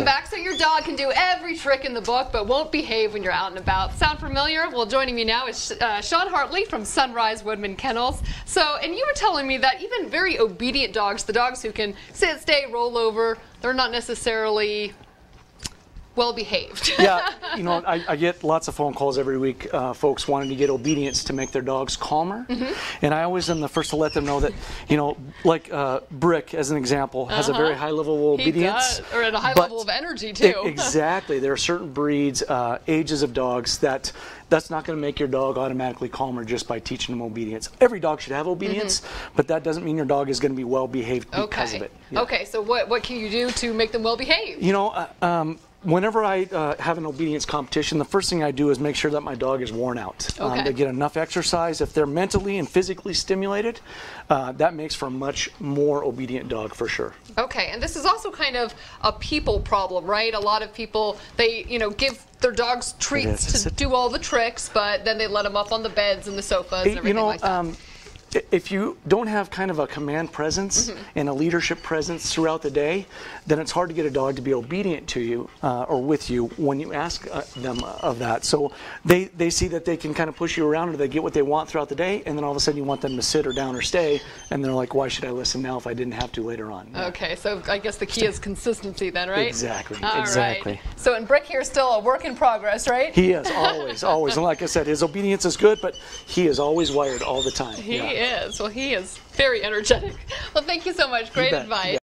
Welcome back. So your dog can do every trick in the book, but won't behave when you're out and about. Sound familiar? Well, joining me now is Sean Hartley from Sunrise Woodmen Kennels. So, and you were telling me that even very obedient dogs, the dogs who can sit, stay, roll over, they're not necessarily well behaved. Yeah, you know, I get lots of phone calls every week, folks wanting to get obedience to make their dogs calmer. And I always am the first to let them know that, you know, like Brick, as an example, has a very high level of obedience. He does, or at a high level of energy, too. Exactly. There are certain breeds, ages of dogs that's not going to make your dog automatically calmer just by teaching them obedience. Every dog should have obedience, but that doesn't mean your dog is going to be well behaved because of it. Yeah. Okay, so what can you do to make them well behaved? You know, whenever I have an obedience competition, the first thing I do is make sure that my dog is worn out. They get enough exercise. If they're mentally and physically stimulated, that makes for a much more obedient dog for sure. Okay, and this is also kind of a people problem, right? A lot of people, they, you know, give their dogs treats to do all the tricks, but then they let them up on the beds and the sofas and everything like that. If you don't have kind of a command presence and a leadership presence throughout the day, then it's hard to get a dog to be obedient to you or with you when you ask them of that. So they see that they can kind of push you around or they get what they want throughout the day, and then all of a sudden you want them to sit or down or stay, and they're like, why should I listen now if I didn't have to later on? Yeah. Okay, so I guess the key is consistency then, right? Exactly, exactly. Right. So, and Brick here is still a work in progress, right? He is, always, always. And like I said, his obedience is good, but he is always wired all the time. He is. Well, he is very energetic. Well, thank you so much. Great advice.